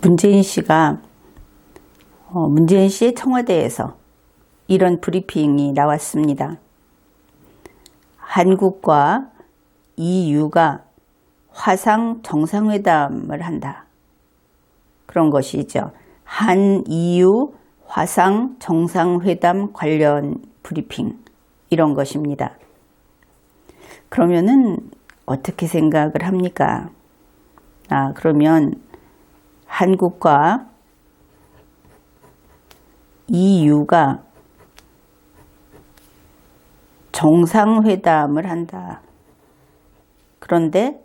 문재인 씨가 문재인 씨의 청와대에서 이런 브리핑이 나왔습니다. 한국과 EU가 화상 정상회담을 한다. 그런 것이죠. 한 EU 화상 정상회담 관련 브리핑 이런 것입니다. 그러면은 어떻게 생각을 합니까? 그러면 한국과 EU가 정상회담을 한다. 그런데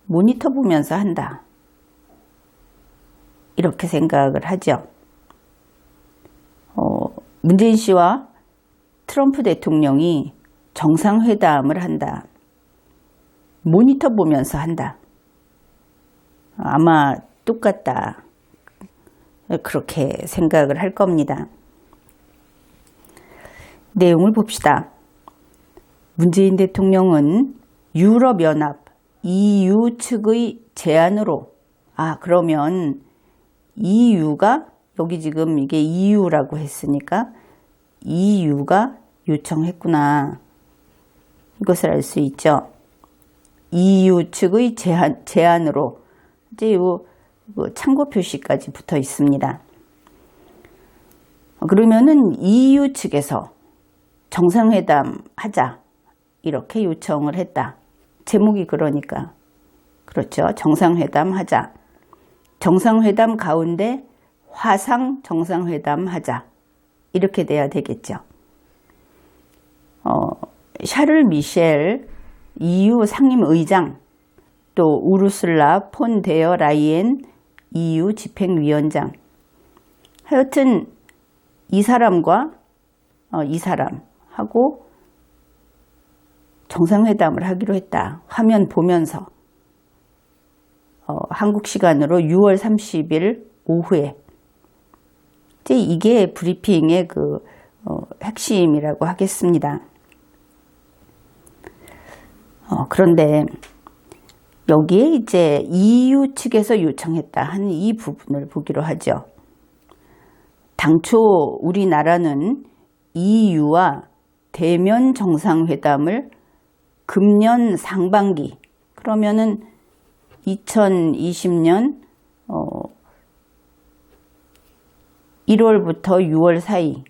모니터 보면서 한다. 이렇게 생각을 하죠. 문재인 씨와 트럼프 대통령이 정상회담을 한다. 모니터 보면서 한다. 아마 똑같다. 그렇게 생각을 할 겁니다. 내용을 봅시다. 문재인 대통령은 유럽연합 EU 측의 제안으로 그러면 EU가 여기 지금 이게 EU라고 했으니까 EU가 요청했구나. 이것을 알 수 있죠. EU 측의 제안으로 이제 요 참고 표시까지 붙어 있습니다. 그러면은 EU 측에서 정상회담 하자 이렇게 요청을 했다. 제목이 그러니까 그렇죠. 정상회담 하자. 정상회담 가운데 화상 정상회담 하자. 이렇게 돼야 되겠죠. 샤를 미셸 EU 상임의장 또 우르슬라 폰 데어 라이엔 EU 집행위원장 하여튼 이 사람과 이 사람하고 정상회담을 하기로 했다. 화면 보면서 한국 시간으로 6월 30일 오후에 이게 브리핑의 핵심이라고 하겠습니다. 그런데 여기에 이제 EU 측에서 요청했다 하는 이 부분을 보기로 하죠. 당초 우리나라는 EU와 대면 정상회담을 금년 상반기 그러면은 2020년 1월부터 6월 사이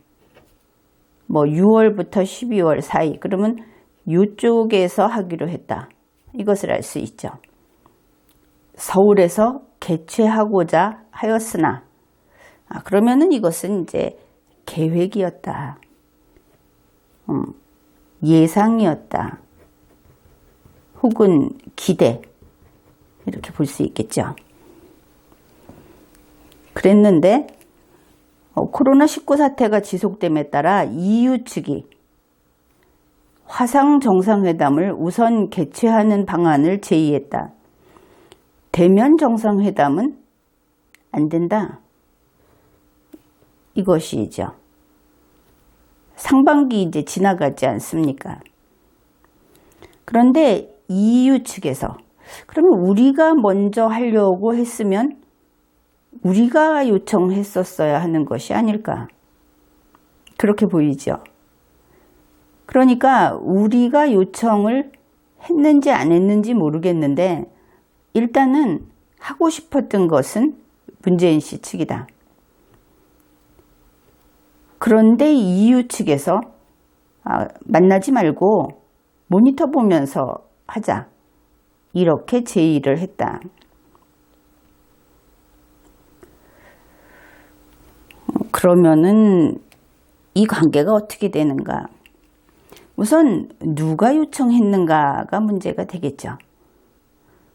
6월부터 12월 사이 그러면 이쪽에서 하기로 했다. 이것을 알 수 있죠. 서울에서 개최하고자 하였으나 그러면은 이것은 이제 계획이었다. 예상이었다. 혹은 기대 이렇게 볼 수 있겠죠. 그랬는데 코로나19 사태가 지속됨에 따라 EU 측이 화상 정상회담을 우선 개최하는 방안을 제의했다. 대면 정상회담은 안 된다. 이것이죠. 상반기 이제 지나가지 않습니까? 그런데 EU 측에서 그러면 우리가 먼저 하려고 했으면 우리가 요청했었어야 하는 것이 아닐까? 그렇게 보이죠. 그러니까 우리가 요청을 했는지 안 했는지 모르겠는데 일단은 하고 싶었던 것은 문재인 씨 측이다. 그런데 EU 측에서 만나지 말고 모니터 보면서 하자. 이렇게 제의를 했다. 그러면은 이 관계가 어떻게 되는가? 우선 누가 요청했는가가 문제가 되겠죠.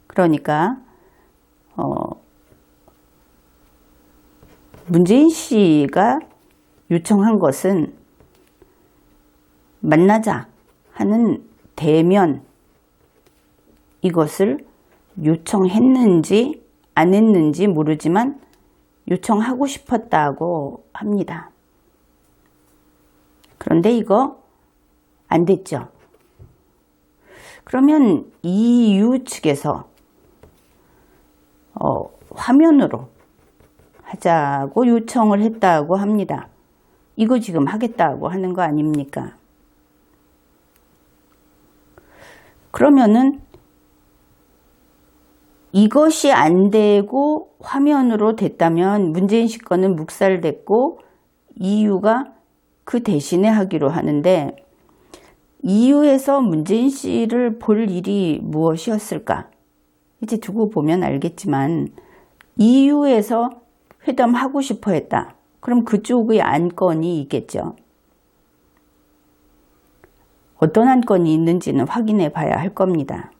그러니까 문재인 씨가 요청한 것은 만나자 하는 대면 이것을 요청했는지 안 했는지 모르지만 요청하고 싶었다고 합니다. 그런데 이거 안 됐죠. 그러면 EU 측에서 화면으로 하자고 요청을 했다고 합니다. 이거 지금 하겠다고 하는 거 아닙니까? 그러면은 이것이 안 되고 화면으로 됐다면 문재인 씨 거는 묵살됐고 EU가 그 대신에 하기로 하는데 EU에서 문재인 씨를 볼 일이 무엇이었을까? 이제 두고 보면 알겠지만 EU에서 회담하고 싶어 했다. 그럼 그쪽의 안건이 있겠죠. 어떤 안건이 있는지는 확인해 봐야 할 겁니다.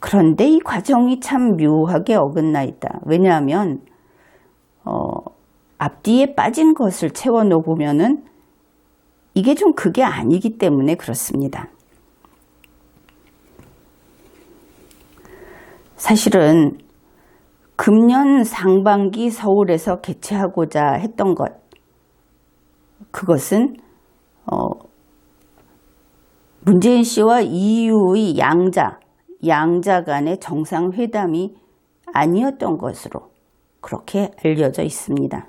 그런데 이 과정이 참 묘하게 어긋나 있다. 왜냐하면 앞뒤에 빠진 것을 채워 놓으면은 이게 좀 그게 아니기 때문에 그렇습니다. 사실은 금년 상반기 서울에서 개최하고자 했던 것, 그것은 문재인 씨와 EU의 양자 간의 정상회담이 아니었던 것으로 그렇게 알려져 있습니다.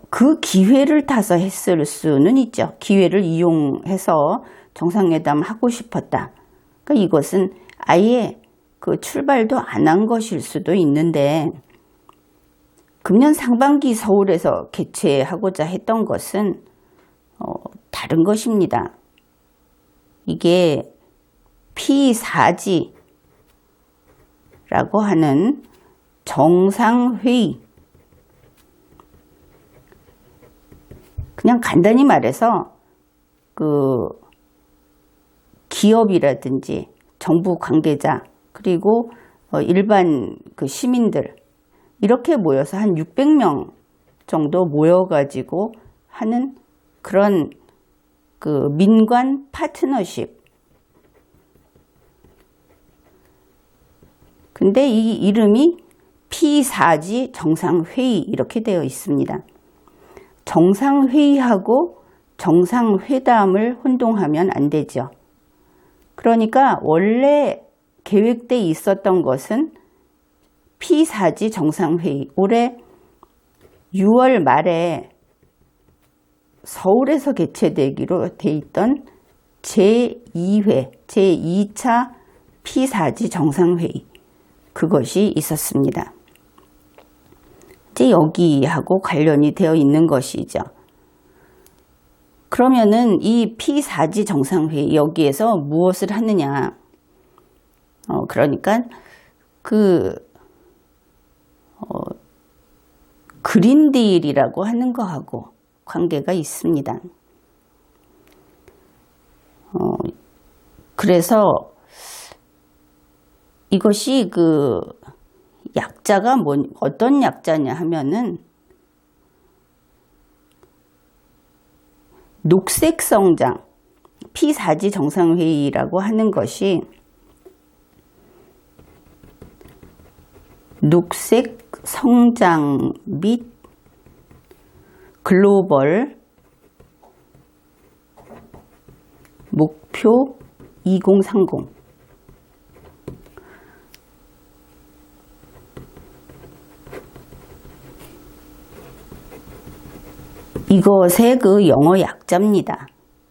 그 기회를 타서 했을 수는 있죠. 기회를 이용해서 정상회담 하고 싶었다. 그러니까 이것은 아예 그 출발도 안 한 것일 수도 있는데 금년 상반기 서울에서 개최하고자 했던 것은 다른 것입니다. 이게 P4G라고 하는 정상회의, 그냥 간단히 말해서 그 기업이라든지 정부 관계자 그리고 일반 그 시민들 이렇게 모여서 한 600명 정도 모여가지고 하는 그런 그 민관 파트너십. 근데 이 이름이 P4G 정상회의 이렇게 되어 있습니다. 정상회의하고 정상회담을 혼동하면 안 되죠. 그러니까 원래 계획돼 있었던 것은 P4G 정상회의, 올해 6월 말에 서울에서 개최되기로 돼 있던 제2회, 제2차 P4G 정상회의, 그것이 있었습니다. 이제 여기하고 관련이 되어 있는 것이죠. 그러면은 이 P4G 정상회의 여기에서 무엇을 하느냐? 그러니까 그린딜이라고 하는 거하고 관계가 있습니다. 그래서 이것이 그 약자가 어떤 약자냐 하면은 녹색 성장, P4G 정상회의라고 하는 것이 녹색 성장 및 글로벌 목표 2030, 이것의 그 영어 약자입니다.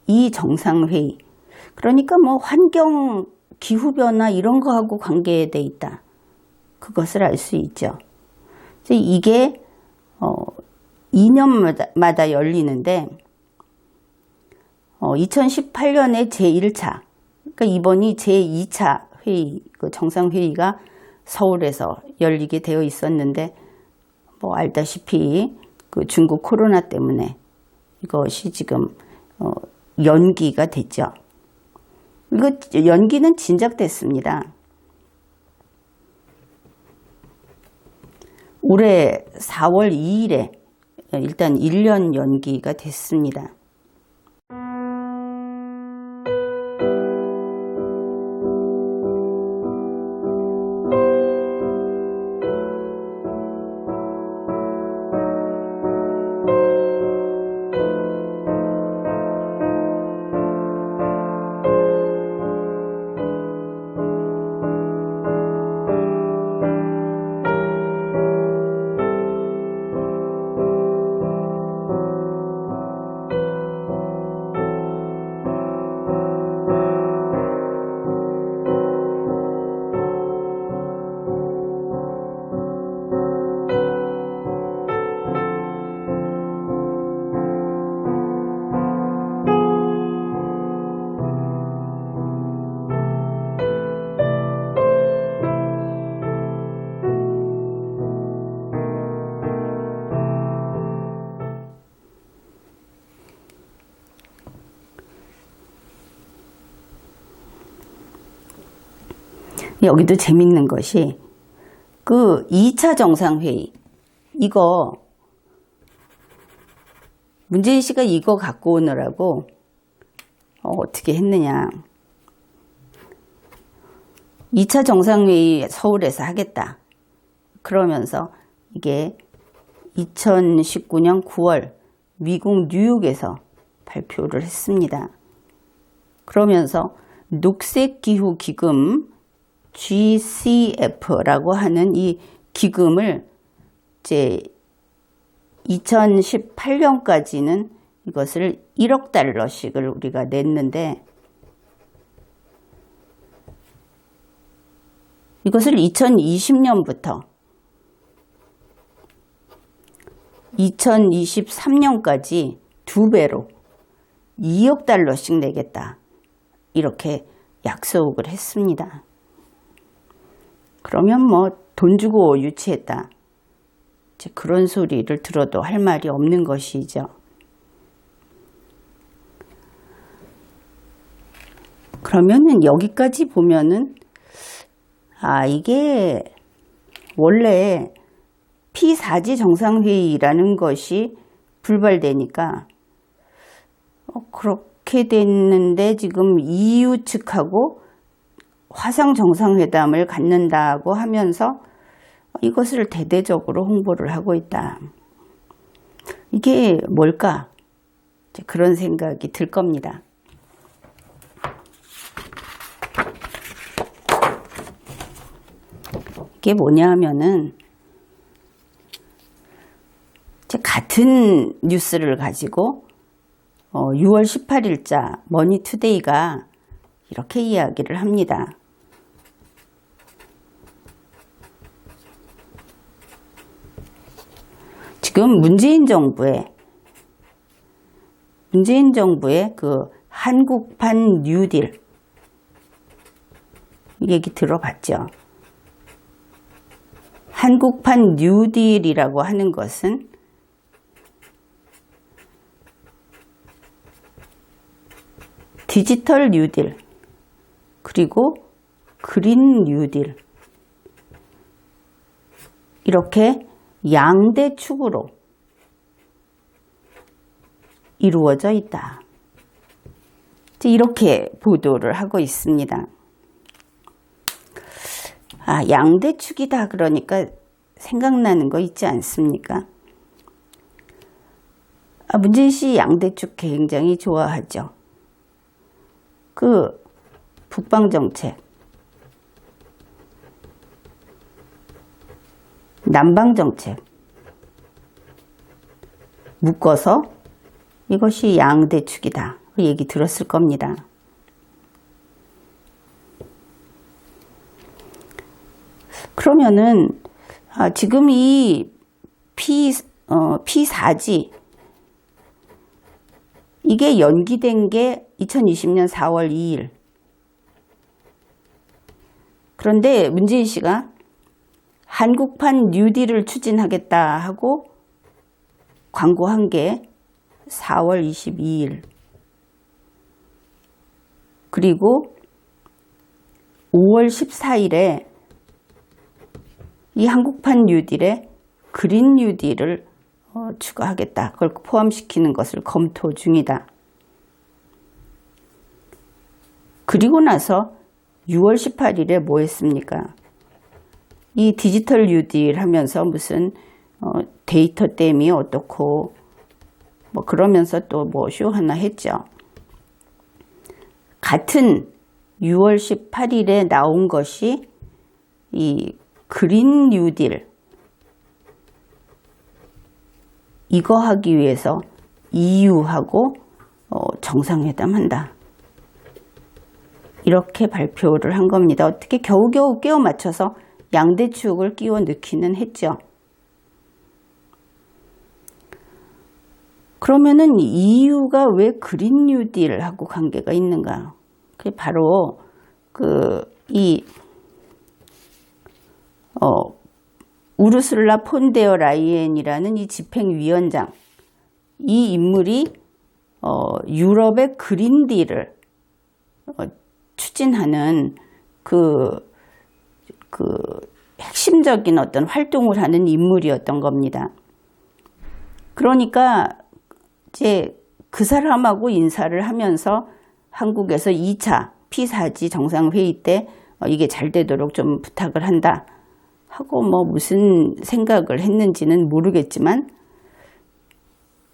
이 정상회의. 그러니까 뭐 환경, 기후변화 이런 거하고 관계돼 있다. 그것을 알 수 있죠. 이게 2년마다 열리는데 2018년에 제1차, 그러니까 이번이 제2차 회의, 그 정상회의가 서울에서 열리게 되어 있었는데 뭐 알다시피 그 중국 코로나 때문에 이것이 지금 연기가 됐죠. 이거 연기는 진작됐습니다. 올해 4월 2일에 일단 1년 연기가 됐습니다. 여기도 재밌는 것이 그 2차 정상회의, 이거 문재인 씨가 이거 갖고 오느라고 어떻게 했느냐. 2차 정상회의 서울에서 하겠다. 그러면서 이게 2019년 9월 미국 뉴욕에서 발표를 했습니다. 그러면서 녹색기후기금 GCF라고 하는 이 기금을 이제 2018년까지는 이것을 1억 달러씩을 우리가 냈는데, 이것을 2020년부터 2023년까지 2배로 2억 달러씩 내겠다. 이렇게 약속을 했습니다. 그러면 뭐 돈 주고 유치했다. 이제 그런 소리를 들어도 할 말이 없는 것이죠. 그러면은 여기까지 보면은 이게 원래 P4G 정상회의라는 것이 불발되니까 그렇게 됐는데 지금 EU 측하고 화상 정상회담을 갖는다고 하면서 이것을 대대적으로 홍보를 하고 있다. 이게 뭘까? 그런 생각이 들 겁니다. 이게 뭐냐 하면은 같은 뉴스를 가지고 6월 18일자 머니투데이가 이렇게 이야기를 합니다. 지금 문재인 정부의 그 한국판 뉴딜 이 얘기 들어봤죠? 한국판 뉴딜이라고 하는 것은 디지털 뉴딜 그리고 그린 뉴딜 이렇게 양대 축으로 이루어져 있다. 이렇게 보도를 하고 있습니다. 양대축이다 그러니까 생각나는 거 있지 않습니까? 문재인 씨 양대축 굉장히 좋아하죠. 그 북방정책, 남방정책 묶어서 이것이 양대축이다. 그 얘기 들었을 겁니다. 그러면은 지금 이 P4G 이게 연기된 게 2020년 4월 2일. 그런데 문재인 씨가 한국판 뉴딜을 추진하겠다 하고 광고한 게 4월 22일. 그리고 5월 14일에 이 한국판 뉴딜에 그린 뉴딜을 추가하겠다. 그걸 포함시키는 것을 검토 중이다. 그리고 나서 6월 18일에 뭐 했습니까? 이 디지털 뉴딜 하면서 무슨 데이터 댐이 어떻고 뭐 그러면서 또 뭐 쇼 하나 했죠. 같은 6월 18일에 나온 것이 이 그린 뉴딜 이거 하기 위해서 EU하고 정상회담 한다. 이렇게 발표를 한 겁니다. 어떻게 겨우겨우 끼워 맞춰서 양대축을 끼워 넣기는 했죠. 그러면은 EU가 왜 그린 뉴딜하고 관계가 있는가? 그게 바로 우르술라 폰데어 라이엔이라는 이 집행위원장, 이 인물이 유럽의 그린딜을 추진하는 그 그 핵심적인 어떤 활동을 하는 인물이었던 겁니다. 그러니까 이제 그 사람하고 인사를 하면서 한국에서 2차 P4G 정상회의 때 이게 잘 되도록 좀 부탁을 한다 하고 뭐 무슨 생각을 했는지는 모르겠지만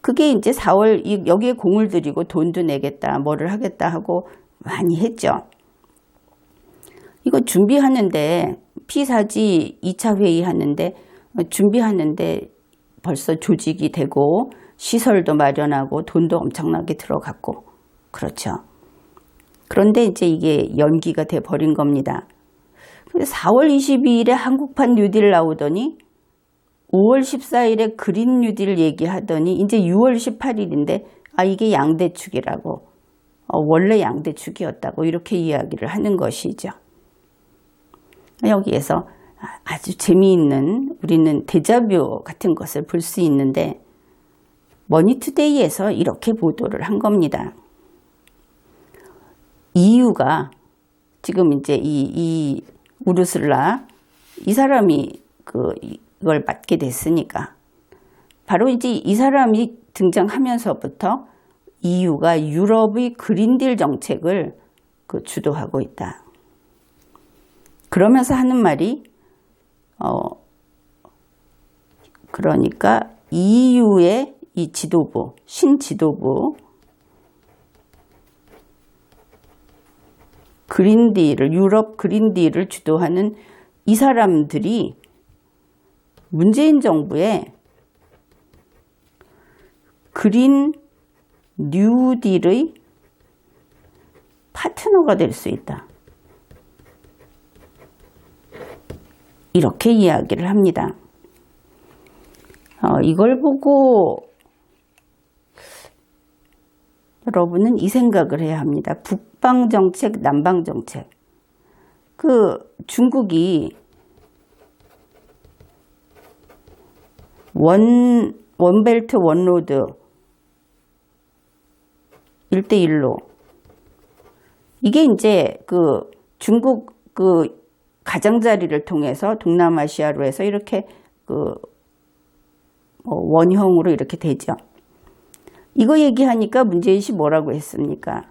그게 이제 4월 여기에 공을 들이고 돈도 내겠다 뭐를 하겠다 하고 많이 했죠. 이거 준비하는데 P4G 2차 회의 하는데 준비하는데 벌써 조직이 되고 시설도 마련하고 돈도 엄청나게 들어갔고 그렇죠. 그런데 이제 이게 연기가 돼 버린 겁니다. 4월 22일에 한국판 뉴딜 나오더니 5월 14일에 그린 뉴딜 얘기하더니 이제 6월 18일인데 이게 양대축이라고 원래 양대축이었다고 이렇게 이야기를 하는 것이죠. 여기에서 아주 재미있는 우리는 데자뷰 같은 것을 볼 수 있는데 머니투데이에서 이렇게 보도를 한 겁니다. EU가 지금 이제 이 우르슬라 이 사람이 이걸 맡게 됐으니까 바로 이제 이 사람이 등장하면서부터 EU가 유럽의 그린딜 정책을 주도하고 있다. 그러면서 하는 말이 그러니까 EU의 이 지도부, 신지도부 그린딜을 유럽 그린딜을 주도하는 이 사람들이 문재인 정부의 그린 뉴딜의 파트너가 될 수 있다. 이렇게 이야기를 합니다. 이걸 보고 여러분은 이 생각을 해야 합니다. 북방정책, 남방정책. 중국이 원벨트 원로드 1대1로 이게 이제 중국 가장자리를 통해서 동남아시아로 해서 이렇게 원형으로 이렇게 되죠. 이거 얘기하니까 문재인 씨 뭐라고 했습니까?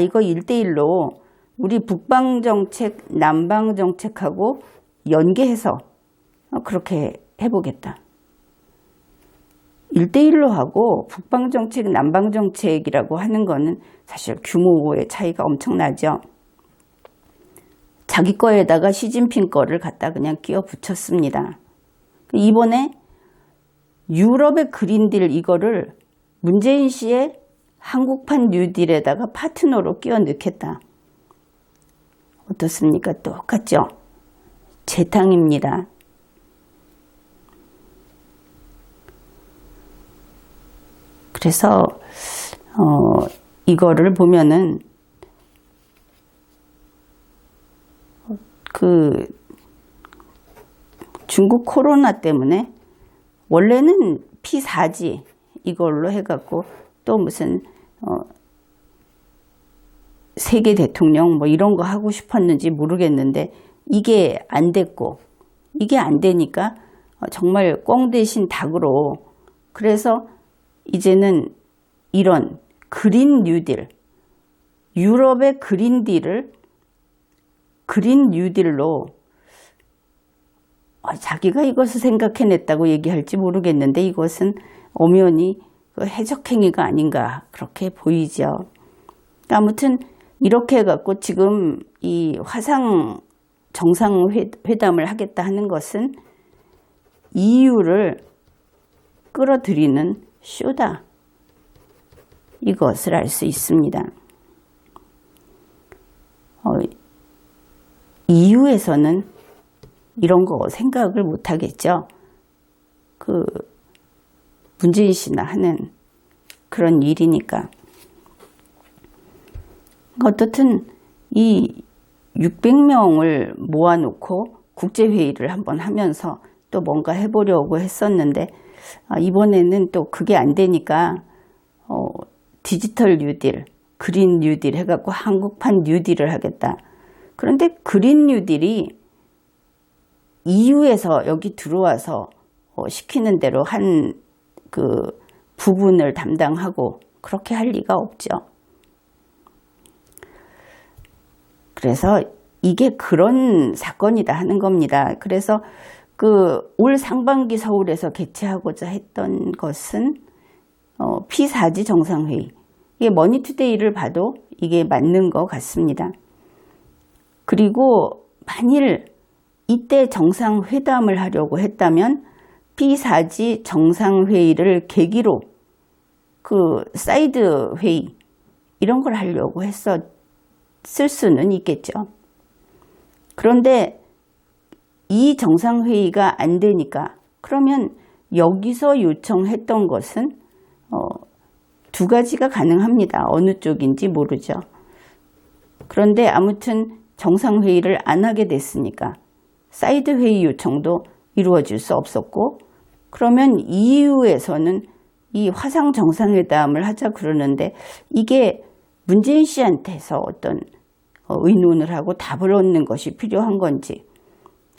이거 1대1로 우리 북방정책, 남방정책하고 연계해서 그렇게 해보겠다. 1대1로 하고 북방정책, 남방정책이라고 하는 거는 사실 규모의 차이가 엄청나죠. 자기 거에다가 시진핑 거를 갖다 그냥 끼워 붙였습니다. 이번에 유럽의 그린딜 이거를 문재인 씨의 한국판 뉴딜에다가 파트너로 끼워 넣겠다. 어떻습니까? 똑같죠? 재탕입니다. 그래서 이거를 보면은 중국 코로나 때문에 원래는 P4G 이걸로 해갖고 또 무슨 세계 대통령 뭐 이런 거 하고 싶었는지 모르겠는데 이게 안 됐고 이게 안 되니까 정말 꽁 대신 닭으로 그래서 이제는 이런 그린 뉴딜 유럽의 그린 딜을 그린 뉴딜로 자기가 이것을 생각해냈다고 얘기할지 모르겠는데 이것은 엄연히 해적행위가 아닌가 그렇게 보이죠. 아무튼 이렇게 해갖고 지금 이 화상 정상회담을 하겠다 하는 것은 EU를 끌어들이는 쇼다. 이것을 알 수 있습니다. EU에서는 이런 거 생각을 못 하겠죠. 문재인 씨나 하는 그런 일이니까. 어떻든 이 600명을 모아놓고 국제회의를 한번 하면서 또 뭔가 해보려고 했었는데 이번에는 또 그게 안 되니까 디지털 뉴딜, 그린 뉴딜 해갖고 한국판 뉴딜을 하겠다. 그런데 그린 뉴딜이 EU에서 여기 들어와서 시키는 대로 한 그 부분을 담당하고 그렇게 할 리가 없죠. 그래서 이게 그런 사건이다 하는 겁니다. 그래서 그 올 상반기 서울에서 개최하고자 했던 것은 P4G 정상회의. 이게 머니투데이를 봐도 이게 맞는 것 같습니다. 그리고 만일 이때 정상회담을 하려고 했다면 P4G 정상회의를 계기로 그 사이드 회의 이런 걸 하려고 했었을 수는 있겠죠. 그런데 이 정상회의가 안 되니까 그러면 여기서 요청했던 것은 두 가지가 가능합니다. 어느 쪽인지 모르죠. 그런데 아무튼 정상회의를 안 하게 됐으니까 사이드 회의 요청도 이루어질 수 없었고, 그러면 EU에서는 이 화상 정상회담을 하자 그러는데 이게 문재인 씨한테서 어떤 의논을 하고 답을 얻는 것이 필요한 건지,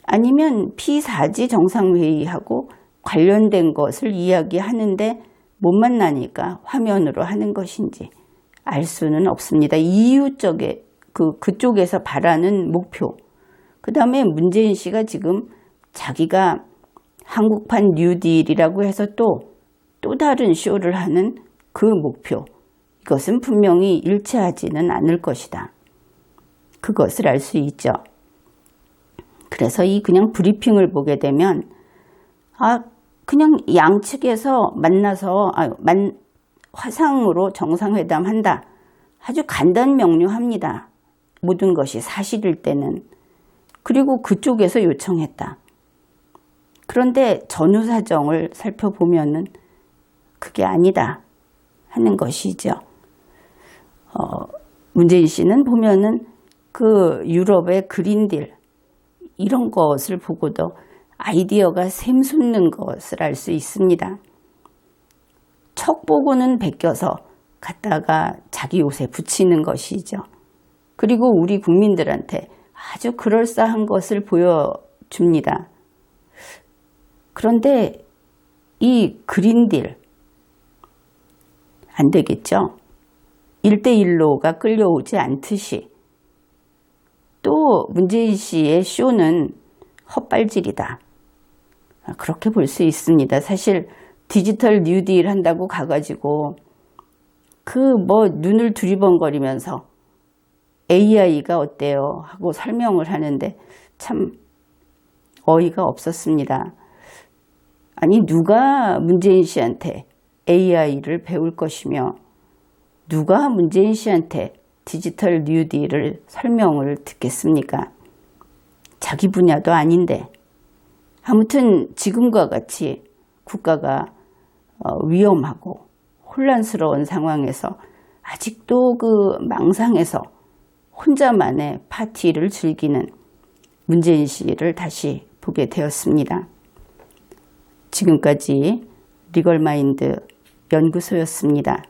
아니면 P4G 정상회의하고 관련된 것을 이야기하는데 못 만나니까 화면으로 하는 것인지 알 수는 없습니다. EU 쪽에 그쪽에서 바라는 목표, 그 다음에 문재인 씨가 지금 자기가 한국판 뉴딜이라고 해서 또 다른 쇼를 하는 그 목표, 이것은 분명히 일치하지는 않을 것이다. 그것을 알 수 있죠. 그래서 이 그냥 브리핑을 보게 되면 그냥 양측에서 만나서 화상으로 정상회담 한다. 아주 간단 명료합니다. 모든 것이 사실일 때는. 그리고 그쪽에서 요청했다. 그런데 전후 사정을 살펴보면은 그게 아니다 하는 것이죠. 문재인 씨는 보면은 그 유럽의 그린딜 이런 것을 보고도 아이디어가 샘솟는 것을 알 수 있습니다. 척 보고는 베껴서 갖다가 자기 옷에 붙이는 것이죠. 그리고 우리 국민들한테 아주 그럴싸한 것을 보여줍니다. 그런데 이 그린딜 안 되겠죠. 1대1로가 끌려오지 않듯이 또 문재인 씨의 쇼는 헛발질이다. 그렇게 볼 수 있습니다. 사실 디지털 뉴딜 한다고 가가지고 눈을 두리번거리면서 AI가 어때요 하고 설명을 하는데 참 어이가 없었습니다. 아니 누가 문재인 씨한테 AI를 배울 것이며 누가 문재인 씨한테 디지털 뉴딜을 설명을 듣겠습니까? 자기 분야도 아닌데. 아무튼 지금과 같이 국가가 위험하고 혼란스러운 상황에서 아직도 그 망상에서 혼자만의 파티를 즐기는 문재인 씨를 다시 보게 되었습니다. 지금까지 리걸마인드 연구소였습니다.